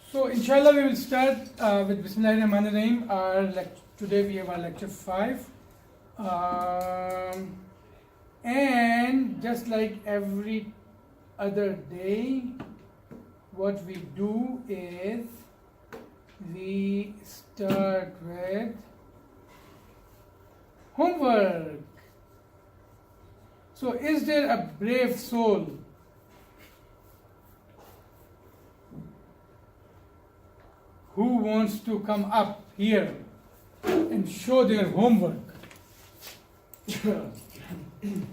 So inshallah we will start with Bismillahirrahmanirrahim. Today we have our lecture 5. And just like every other day, what we do is we start with homework. So is there a brave soul who wants to come up here and show their homework?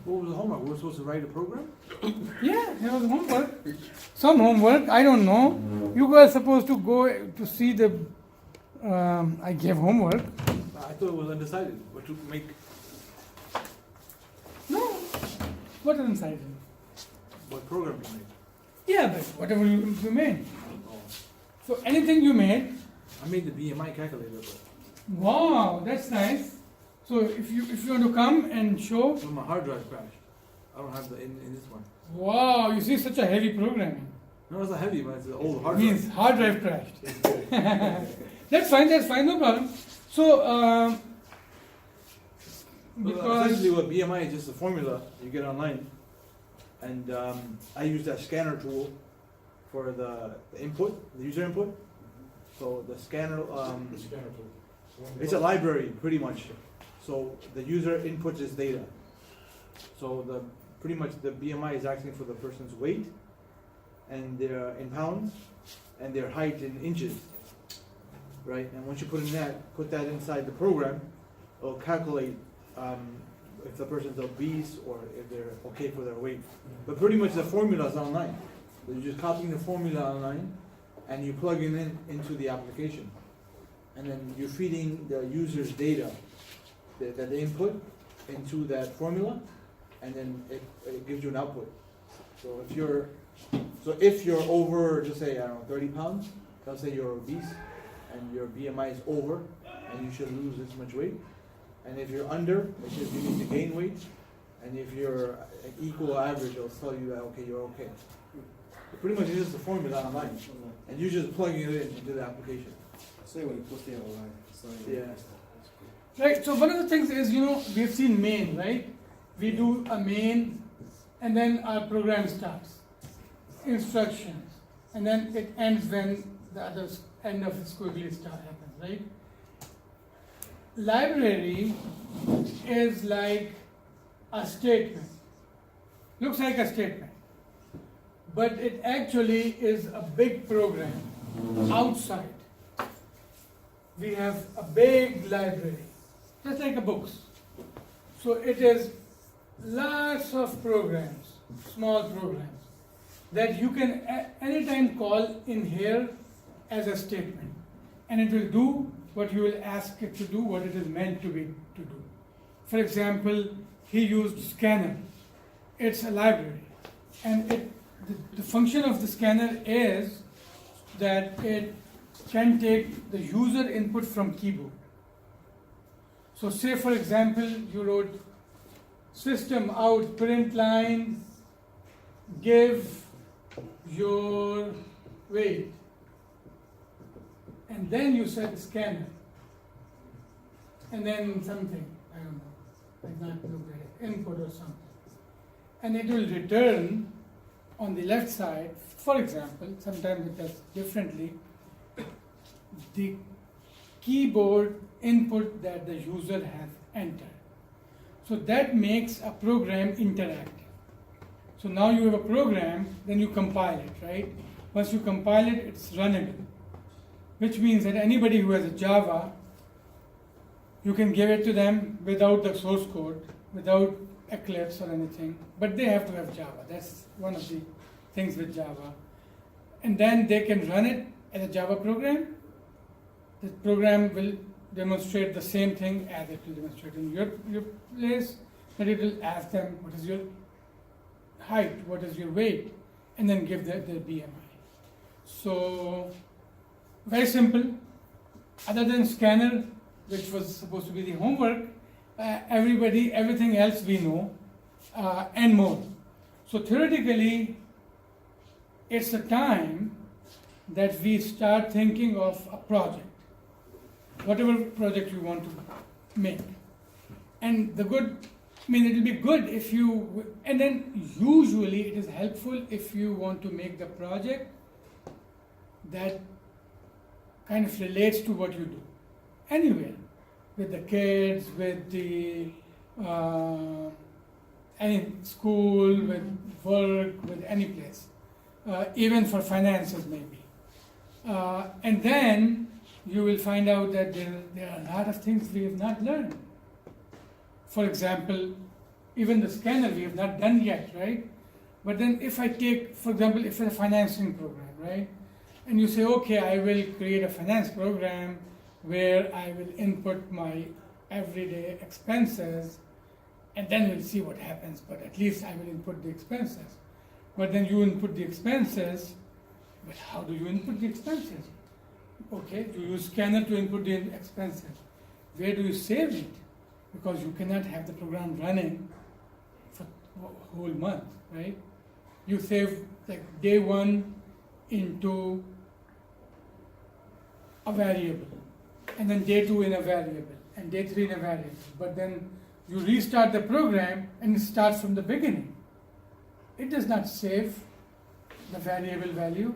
What was the homework? We were supposed to write a program? Yeah, there was homework. Some homework, I don't know. You guys are supposed to go to see the. I gave homework. I thought it was undecided what to make. No. What is inside? What program you made. Yeah, but whatever you made. Oh. So anything you made. I made the BMI calculator. But Wow, that's nice. So if you want to come and show. my hard drive crashed. I don't have the in this one. Wow, you see such a heavy programming. No, it's not heavy, but it's an old hard Means drive. hard drive crashed. That's fine, no problem. So, because Essentially what BMI is just a formula you get online. And I use that scanner tool for the input, the user input. So the scanner, it's a library pretty much. So the user inputs his data. So pretty much the BMI is asking for the person's weight and their in pounds and their height in inches, right? And once you put that inside the program, it'll calculate if the person's obese or if they're okay for their weight. But pretty much the formula is online. So you're just copying the formula online and you plug it into the application. And then you're feeding the user's data that they input into that formula, and then it gives you an output. So if you're over, just say, I don't know, 30 pounds, let's say you're obese and your BMI is over and you should lose this much weight. And if you're under, it says you need to gain weight. And if you're an equal average, it'll tell you that, okay, you're okay. So pretty much it's just a formula online. And you're just plugging it into the application. So when you post it online, so Yeah. right. So one of the things is, we've seen main, right? We do a main, and then our program starts, instructions, and then it ends when the other end of the squiggly star happens, right? Library is like a statement, looks like a statement, but it actually is a big program outside. We have a big library, just like a books. So it is lots of programs, small programs, that you can anytime call in here as a statement. And it will do what you will ask it to do, what it is meant to do. For example, he used scanner. It's a library. And the function of the scanner is that it can take the user input from keyboard. So say for example, you wrote system out print line, give your weight. And then you said scanner. And then something, I don't know, I've not looked at it, input or something. And it will return on the left side, for example, sometimes it does differently, the keyboard input that the user has entered. So that makes a program interactive. So now you have a program, then you compile it, right? Once you compile it, it's runnable, which means that anybody who has a Java, you can give it to them without the source code, without Eclipse or anything, but they have to have Java. That's one of the things with Java. And then they can run it as a Java program. The program will demonstrate the same thing as it will demonstrate in your place, but it will ask them what is your height, what is your weight, and then give the BMI. So, very simple. Other than scanner, which was supposed to be the homework, everything else we know, and more. So theoretically, it's a time that we start thinking of a project, whatever project you want to make. And it will be good if you, and then usually it is helpful if you want to make the project that kind of relates to what you do. Anywhere, with the kids, with the any school, with work, with any place, even for finances maybe. And then you will find out that there are a lot of things we have not learned. For example, even the scanner we have not done yet, right? But then if I take, for example, if it's a financing program, right? And you say, okay, I will create a finance program where I will input my everyday expenses and then we'll see what happens, but at least I will input the expenses. But then you input the expenses, but how do you input the expenses? Okay, you use scanner to input the expenses. Where do you save it? Because you cannot have the program running for a whole month, right? You save like day one into a variable, and then day two in a variable, and day three in a variable. But then you restart the program and it starts from the beginning. It does not save the variable value.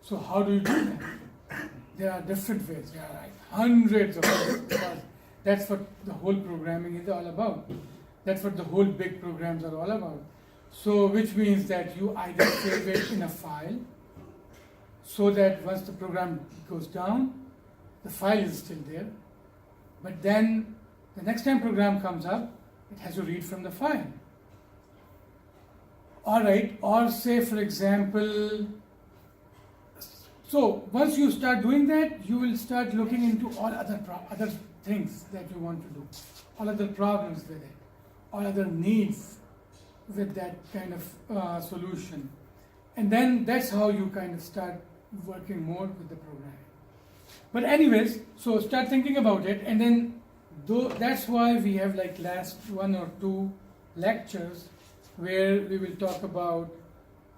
So how do you do that? There are different ways. There are like hundreds of ways. Because that's what the whole programming is all about. That's what the whole big programs are all about. So which means that you either save it in a file so that once the program goes down, the file is still there. But then the next time program comes up, it has to read from the file. All right, or say for example, so once you start doing that, you will start looking into all other things that you want to do, all other problems with it, all other needs with that kind of solution. And then that's how you kind of start working more with the programming. But anyways, so start thinking about it, and then that's why we have like last 1 or 2 lectures where we will talk about,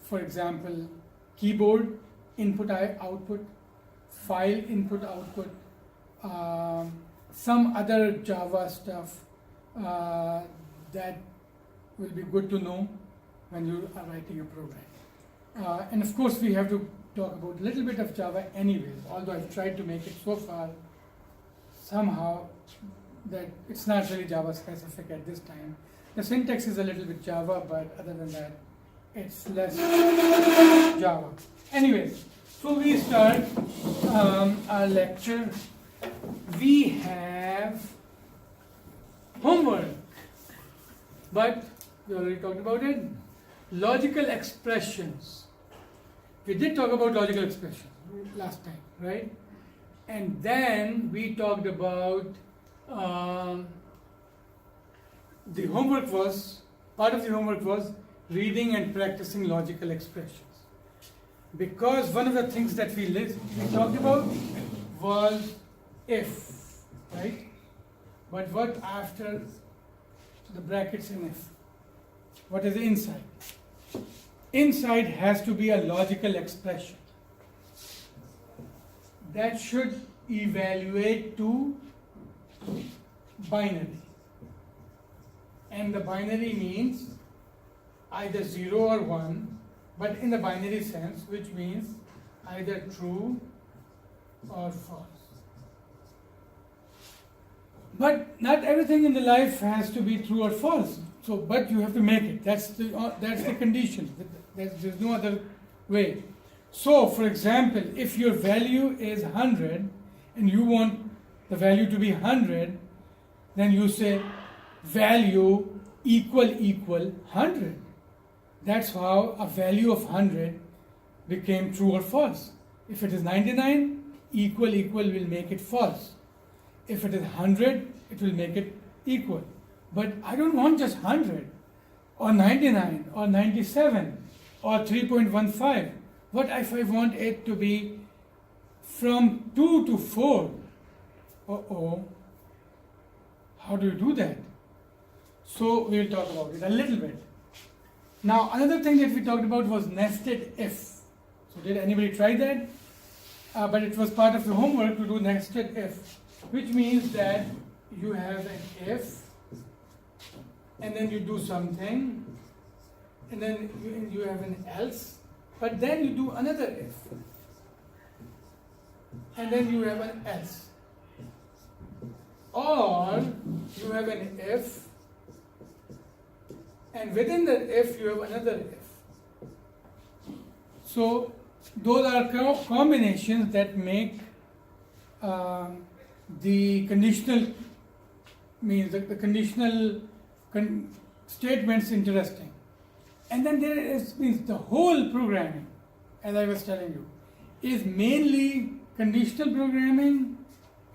for example, keyboard input output, file input output, some other Java stuff that will be good to know when you are writing a program. And of course we have to talk about a little bit of Java anyways, although I've tried to make it so far somehow that it's not really Java specific at this time. The syntax is a little bit Java, but other than that, it's less Java. Anyways, so we start our lecture. We have homework, but we already talked about it. Logical expressions. We did talk about logical expressions last time, right? And then we talked about the homework was, part of the homework was reading and practicing logical expressions. Because one of the things that we talked about was if, right? But what after the brackets in if? What is inside? Inside has to be a logical expression that should evaluate to binary. And the binary means either 0 or 1, but in the binary sense, which means either true or false. But not everything in the life has to be true or false. So, but you have to make it. That's the condition. There's no other way. So, for example, if your value is 100 and you want the value to be 100, then you say value equal 100. That's how a value of 100 became true or false. If it is 99, equal will make it false. If it is 100, it will make it equal. But I don't want just 100 or 99 or 97 or 3.15. What if I want it to be from 2 to 4? How do you do that? So we'll talk about it a little bit. Now another thing that we talked about was nested if. So did anybody try that? but it was part of the homework to do nested if, which means that you have an if, and then you do something, and then you have an else, but then you do another if, and then you have an else. Or you have an if, and within that if you have another if. So those are combinations that make the conditional means the conditional statements interesting. And then there is means the whole programming, as I was telling you, is mainly conditional programming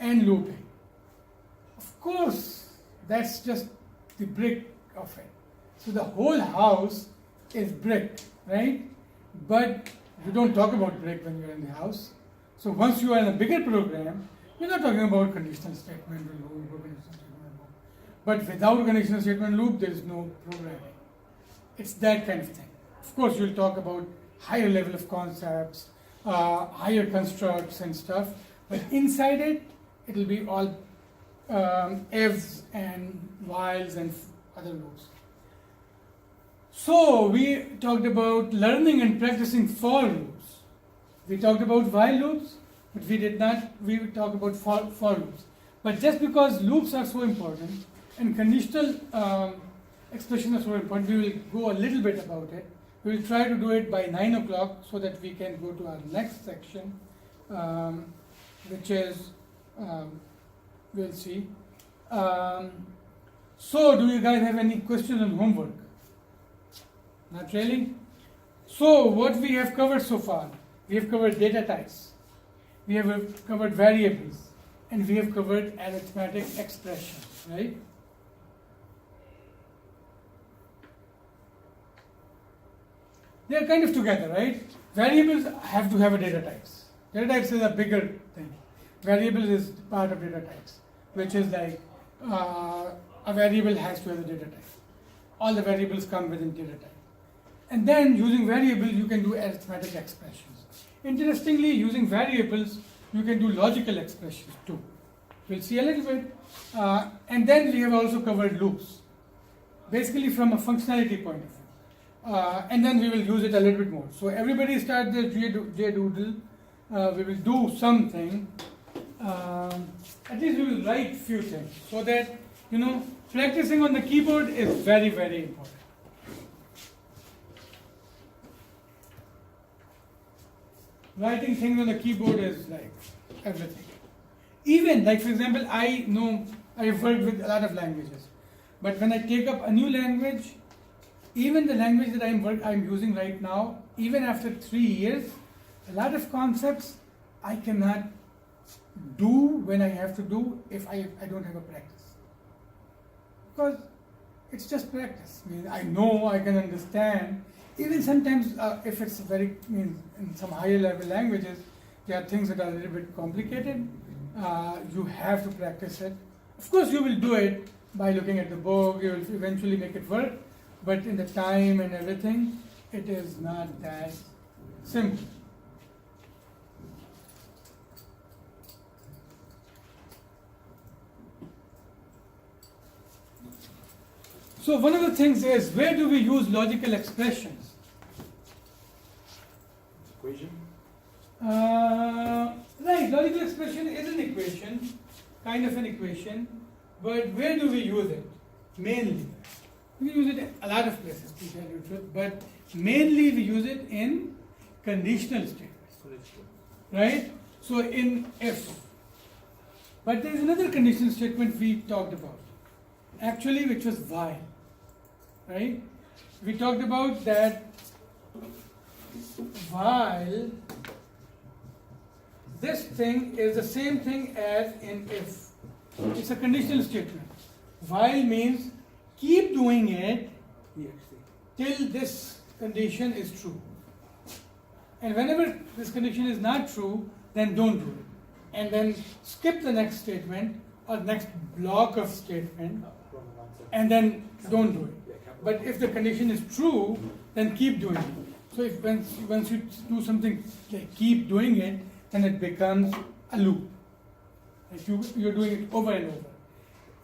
and looping. Of course, that's just the brick of it. So the whole house is brick, right? But you don't talk about brick when you're in the house. So once you are in a bigger program, you're not talking about conditional statement or loop or conditional statement or loop. But without conditional statement loop, there is no programming. It's that kind of thing. Of course, you'll talk about higher level of concepts, higher constructs and stuff. But inside it, it'll be all ifs and whiles and other loops. So we talked about learning and practicing for loops. We talked about while loops, but we talked about for loops. But just because loops are so important and conditional expressions are so important, we will go a little bit about it. We will try to do it by 9 o'clock so that we can go to our next section, which is, we'll see. So do you guys have any questions on homework? Not really? So what we have covered so far, we have covered data types, we have covered variables, and we have covered arithmetic expressions, right? They are kind of together, right? Variables have to have a data types. Data types is a bigger thing. Variables is part of data types, which is like a variable has to have a data type. All the variables come within data type. And then using variables, you can do arithmetic expressions. Interestingly, using variables, you can do logical expressions too. We'll see a little bit. And then we have also covered loops, basically from a functionality point of view. And then we will use it a little bit more. So everybody start the JDoodle. We will do something. At least we will write few things so that, practicing on the keyboard is very, very important. Writing things on the keyboard is like everything. Even, like for example, I know I've worked with a lot of languages, but when I take up a new language, even the language that I'm using right now, even after 3 years, a lot of concepts I cannot do when I have to do if I don't have a practice. Because it's just practice. I know, I can understand. Even sometimes if it's in some higher level languages, there are things that are a little bit complicated. You have to practice it. Of course, you will do it by looking at the book, you will eventually make it work, but in the time and everything, it is not that simple. So one of the things is, where do we use logical expressions? Equation? Right, logical expression is an equation, kind of an equation, but where do we use it? Mainly. We use it in a lot of places, to tell you the truth, but mainly we use it in conditional statements. Right? So in if. But there is another conditional statement we talked about, actually, which was while. Right? We talked about that while this thing is the same thing as in if. It's a conditional statement. While means keep doing it till this condition is true. And whenever this condition is not true, then don't do it. And then skip the next statement or next block of statement and then don't do it. But if the condition is true, then keep doing it. So if once you do something like keep doing it, then it becomes a loop. Like you're doing it over and over.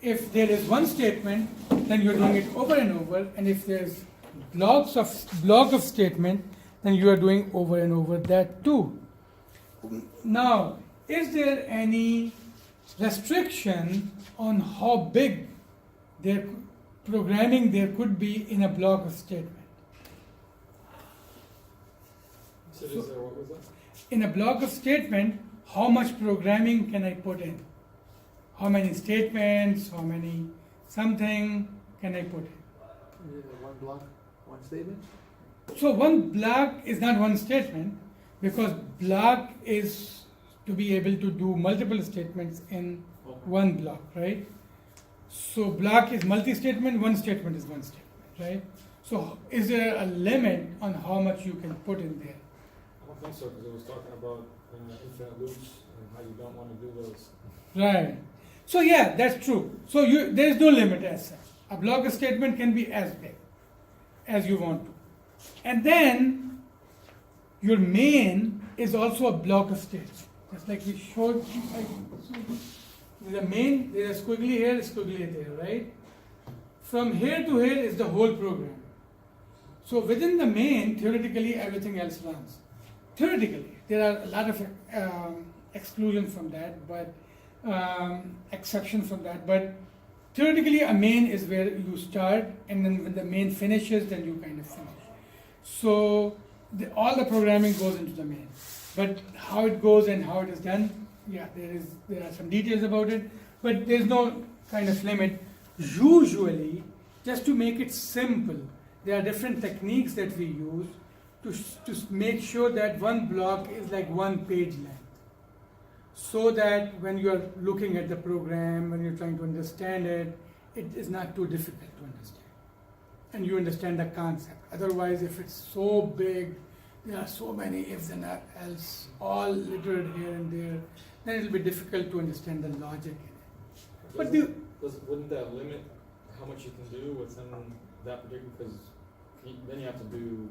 If there is one statement, then you're doing it over and over, and if there's block of statement, then you are doing over and over that too. Now, is there any restriction on how big their programming there could be in a block of statement? So is there, what was that? In a block of statement, how much programming can I put in? How many statements, how many something can I put in? One block, one statement. So one block is not one statement, because block is to be able to do multiple statements in one block, right? So block is multi-statement, one statement is one statement, right? So is there a limit on how much you can put in there? I don't think so, because it was talking about infinite loops and how you don't want to do those. Right. So yeah, that's true. So there is no limit as such. A block of statement can be as big as you want to. And then your main is also a block of statements. Just like we showed, there's a main, there's a squiggly here, a squiggly there, right? From here to here is the whole program. So within the main, theoretically, everything else runs. Theoretically, there are a lot of exclusions from that, but exceptions from that. But theoretically, a main is where you start, and then when the main finishes, then you kind of finish. So all the programming goes into the main. But how it goes and how it is done, yeah, there are some details about it, but there's no kind of limit. Usually, just to make it simple, there are different techniques that we use to make sure that one block is like one page length. So that when you are looking at the program, when you're trying to understand it, it is not too difficult to understand. And you understand the concept. Otherwise, if it's so big, there are so many ifs and else, all littered here and there, then it will be difficult to understand the logic in it. But Wouldn't that limit how much you can do within that particular, because then you have to do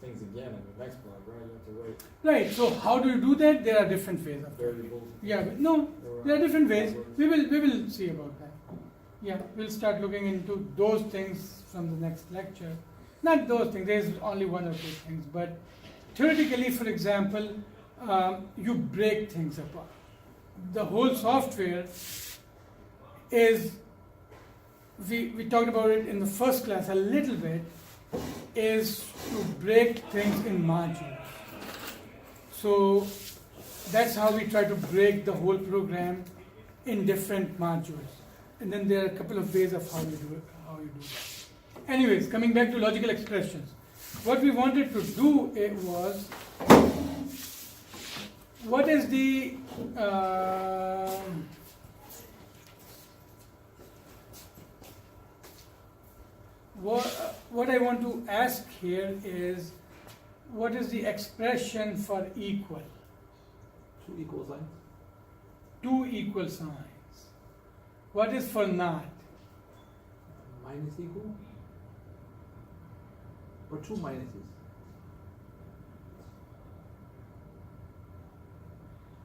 things again in the next block, right? You have to write right, so how do you do that? There are different ways of doing it. variables. Yeah, but no, there are different ways. We will see about that. Yeah, we'll start looking into those things from the next lecture. Not those things, there's only one or two things, but theoretically, for example, you break things apart. The whole software is, we talked about it in the first class a little bit, is to break things in modules. So that's how we try to break the whole program in different modules. And then there are a couple of ways of how you do it. Anyways, coming back to logical expressions. What we wanted to do was, what is the what I want to ask here is, what is the expression for equal? Two equal signs. Two equal signs. What is for not? Minus equal? Or two minuses?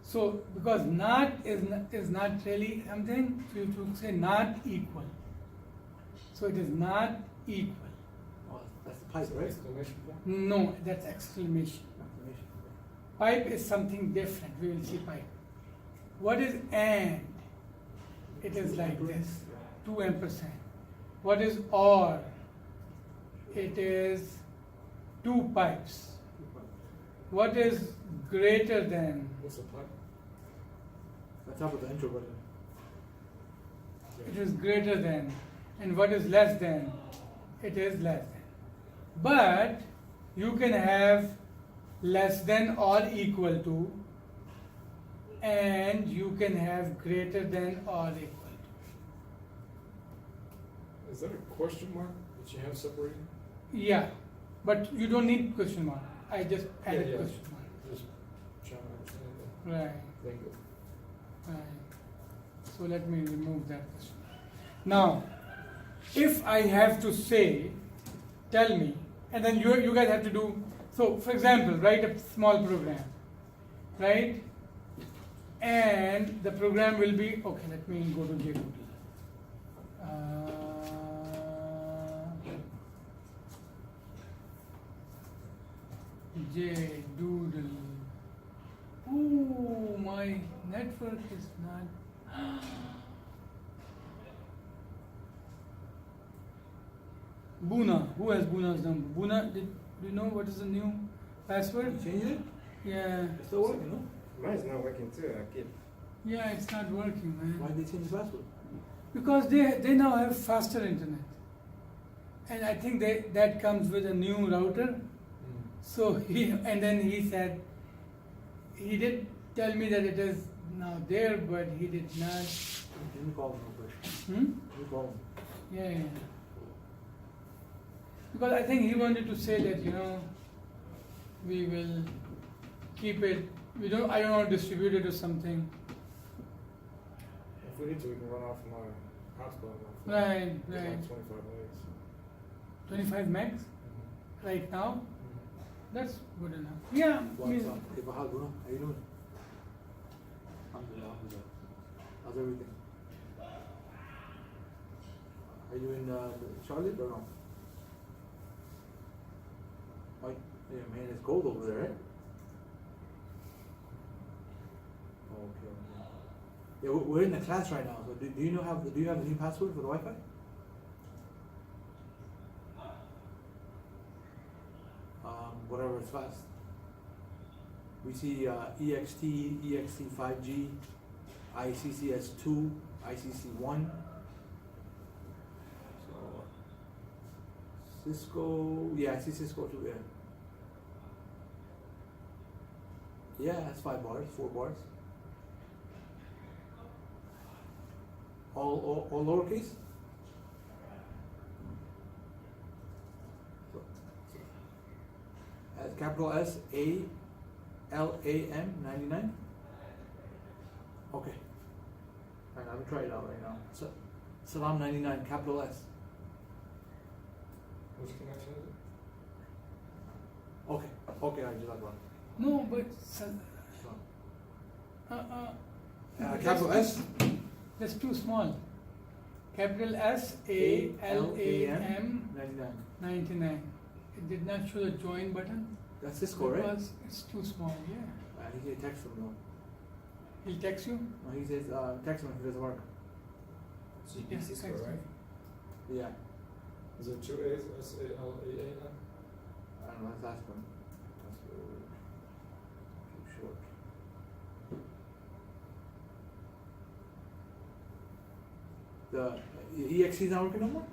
So, because not is not really something, so you should say not equal. So it is not equal. Oh, that's the pipe, right? Exclamation point? No, that's exclamation. Exclamation. Pipe is something different. We will see pipe. What is and? It is like this, 2 ampersand. What is or? It is 2 pipes. What is greater than? What's the pipe? That's top of the intro button. It is greater than. And what is less than? It is less than. But you can have less than or equal to, and you can have greater than or equal Is that a question mark that you have separated? to. Yeah, but you don't need question mark. I just added Yeah. question mark. Just trying to understand Right, the thing. right. So let me remove that question mark. Now, if I have to say, tell me, and then you guys have to do, so for example, write a small program, right? and the program will be, okay, let me go to JDoodle. JDoodle. Ooh, my network is not. Buna. Who has Buna's number? Buna, do you know what is the new password? You changed it? Yeah. It's still working, no? Mine's not working too. I keep. Yeah, it's not working, Why man. did they change the password? Because they now have faster internet. And I think that comes with a new router. So and then he said, he did tell me that it is now there, but he did not. Let me call them real quick. Hmm? Let me call them. Yeah. Because I think he wanted to say that, we will keep it, I don't want to distribute it or something. If we need to, we can run off my hotspot. Right, It's right. like 25 megs. 25 megs right now? That's good enough. Yeah. What's up? Hey, Bahal, Bruno, how you doing? Alhamdulillah, alhamdulillah. How's everything? Are you in Charlotte or no? Oh, yeah, man, it's cold over there, right? Okay. Yeah, we're in the class right now. So do you have the new password for the Wi-Fi? Whatever is fast. We see EXT, EXT 5G, ICCS2, ICC1. So Cisco, yeah, I see Cisco too there. Yeah, that's 5 bars, 4 bars. All lowercase? Capital S A L A M 99. Okay. Alright, I'm gonna try it out right now. Salam 99, capital S. Which connection is it? Okay. Okay, I just like one. No, but Capital S. that's too small. Capital S A L A M 99. 99. It did not show the join button. That's Cisco, right? Because it's too small, yeah. He said text him though. He'll text you? No, he says text him if it doesn't work. So you Yeah, pick Cisco, text right? me. Yeah. Is it 2 A's, S-A-L-A-A now? I don't know, let's ask him. That's too short. The EXE is not working no more?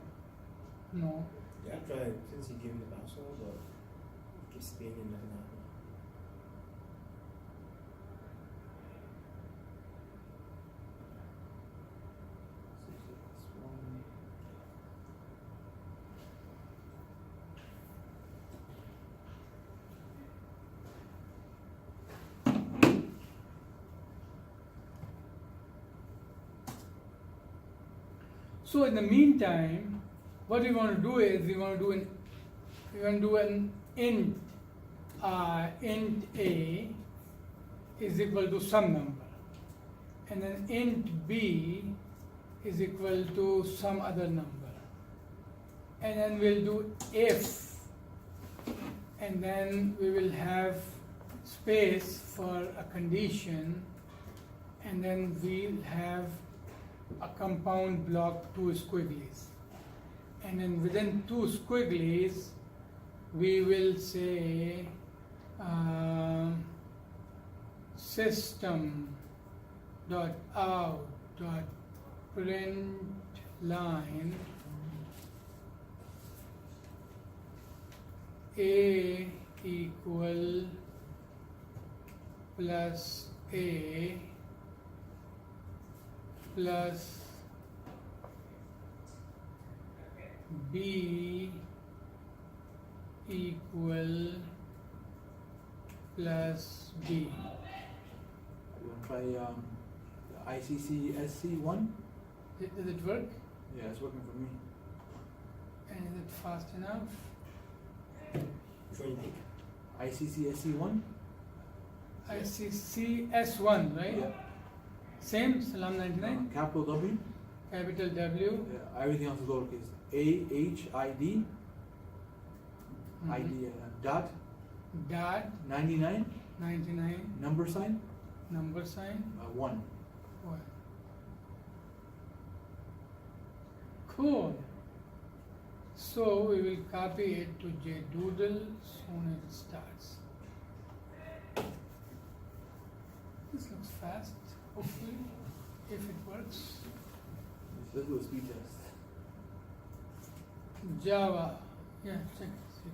No. Yeah, I tried since he gave me the password, but it keeps spinning and nothing happens. So in the meantime, what we want to do is we want to do an int int a is equal to some number, and then int b is equal to some other number, and then we'll do if, and then we will have space for a condition, and then we'll have a compound block, 2 squigglies, and then within 2 squigglies we will say system dot out dot print line a equal plus a plus b equal plus b. You want to try the ICC-SC1? Does it work? Yeah, it's working for me. And is it fast enough? Which one you think? ICC-SC1? ICC S1, right? Yeah. Same, Salam 99, capital W, capital W, everything else is lowercase. AHID, ID, dot, dot 99, 99, number sign, number sign, 1. 1. Cool. So we will copy it to JDoodle soon as it starts. This looks fast, hopefully, if it works. Let's do a speed test. Java, yeah, check it.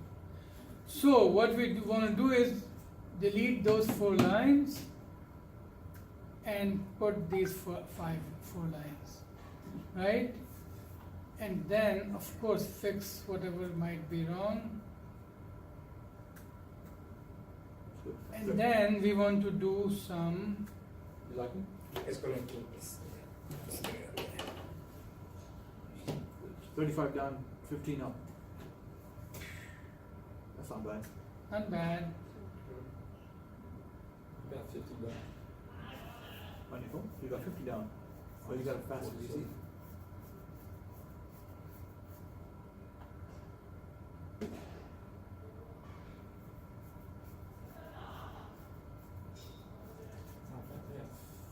So what we want to do is delete those 4 lines and put these four lines, right? And then, of course, fix whatever might be wrong. And then we want to do some, You like me? Es con el que es. 35 down, 15 up. That's not bad. not bad, About 50 done. Wonderful. You got 50 down. Oh, you got a faster PC. Not bad. Yeah,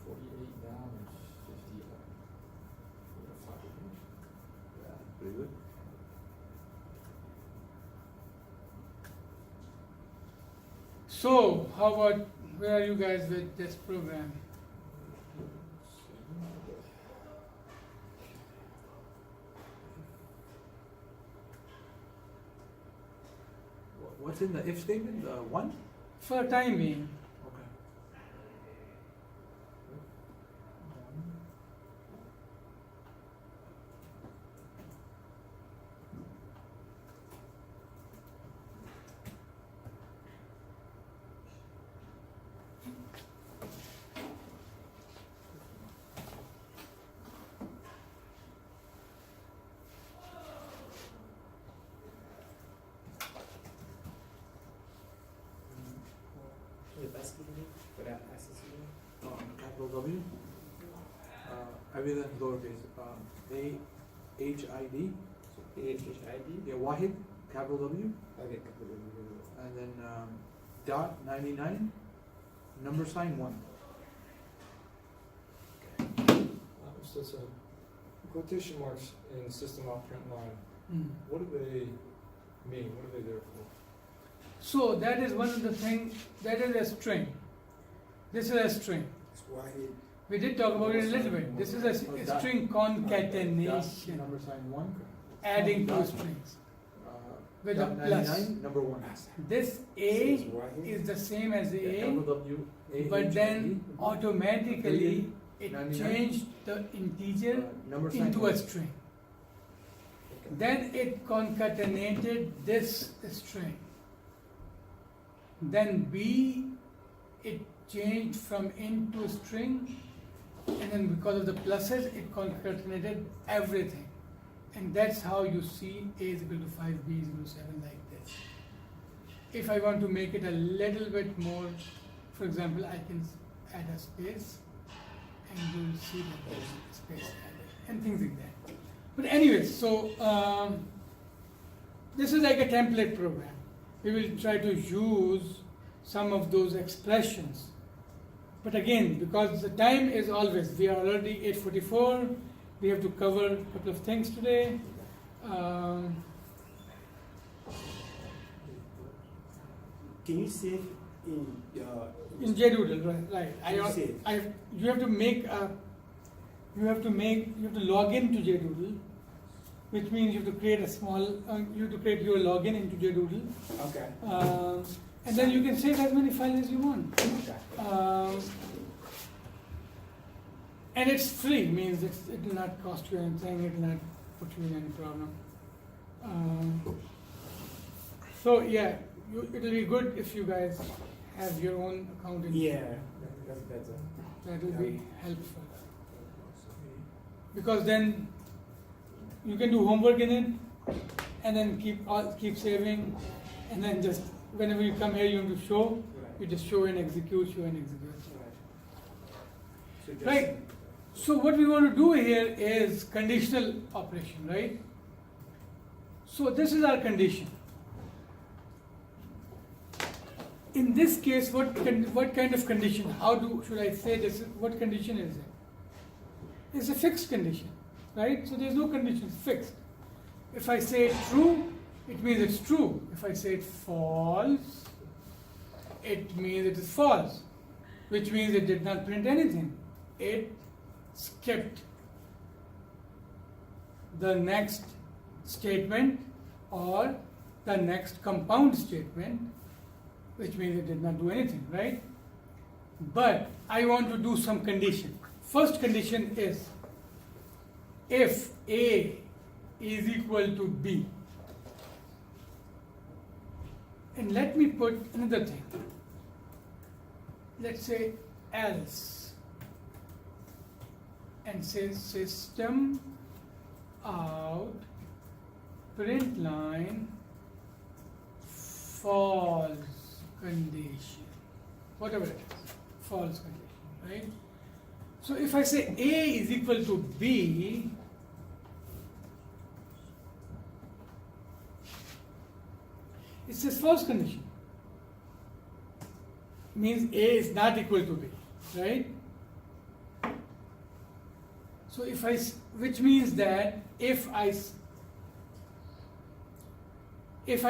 48 down and 50 up. Yeah, fuck it. Yeah, pretty good. so how about, where are you guys with this program? What's in the if statement? 1? For time being, Okay. The best without accessing. Capital W. Everything is lowercase. AHID. AHID. Yeah, Wahid, capital W. Okay. And then dot 99, number sign 1. So quotation marks in system out print line, mm. what do they mean? What are they there for? So that is one of the things, that is a string. This is a string. That's why he. We did talk about it a little bit. This is a string concatenation, Number sign 1. adding two strings with a Dot plus. 99, number 1. This A is the same as the A, Capital W. but then automatically it 99. changed the integer Number sign into 1. a string. Then it concatenated this string. Then B, it changed from int to string, and then because of the pluses, it concatenated everything. And that's how you see A is equal to 5, B is equal to 7, like this. If I want to make it a little bit more, for example, I can add a space, and you will see that there's a space added, and things like that. But anyways, so this is like a template program. We will try to use some of those expressions. But again, because the time is always, we are already 8:44, we have to cover a couple of things today. Can you save in In JDoodle, right? You save. You have to make a, you have to log into JDoodle, which means you have to create a small, you have to create your login into JDoodle. Okay. And then you can save as many files as you want. Okay. And it's free, means it will not cost you anything, it will not put you in any problem. So yeah, it will be good if you guys have your own account in. Yeah, that's better. That will be helpful. Because then you can do homework in it, and then keep saving, and then just whenever you come here, you want to show, you just show and execute, show and execute. Right. Right. So what we want to do here is conditional operation, right? So this is our condition. In this case, what kind of condition? Should I say this? What condition is it? It's a fixed condition, right? So there's no condition, it's fixed. If I say true, it means it's true. If I say false, it means it is false, which means it did not print anything. It skipped the next statement or the next compound statement, which means it did not do anything, right? But I want to do some condition. First condition is if A is equal to B. And let me put another thing. Let's say else, and say system out print line false condition, whatever it is, false condition, right? So if I say A is equal to B, it says false condition. Means A is not equal to B, right? So which means that if I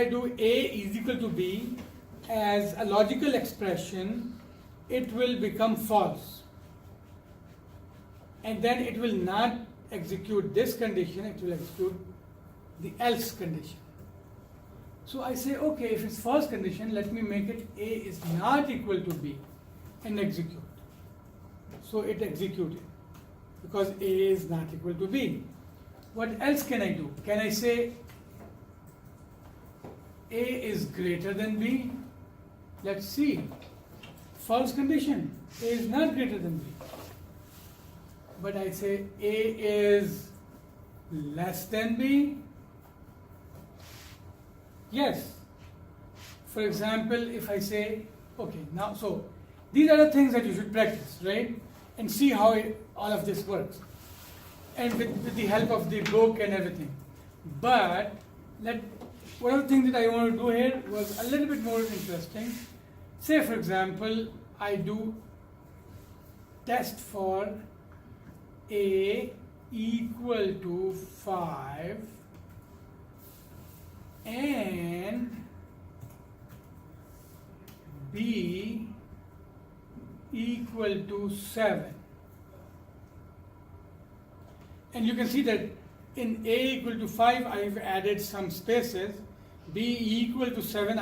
do A is equal to B as a logical expression, it will become false. And then it will not execute this condition, it will execute the else condition. So I say, okay, if it's false condition, let me make it A is not equal to B and execute. So it executed because A is not equal to B. What else can I do? Can I say A is greater than B? Let's see. False condition. A is not greater than B. But I say A is less than B. Yes. For example, if I say, okay, now, so these are the things that you should practice, right? And see how all of this works. And with the help of the book and everything. But one of the things that I want to do here was a little bit more interesting. Say, for example, I do test for A equal to 5 and B equal to 7. And you can see that in A equal to 5, I have added some spaces. B equal to 7.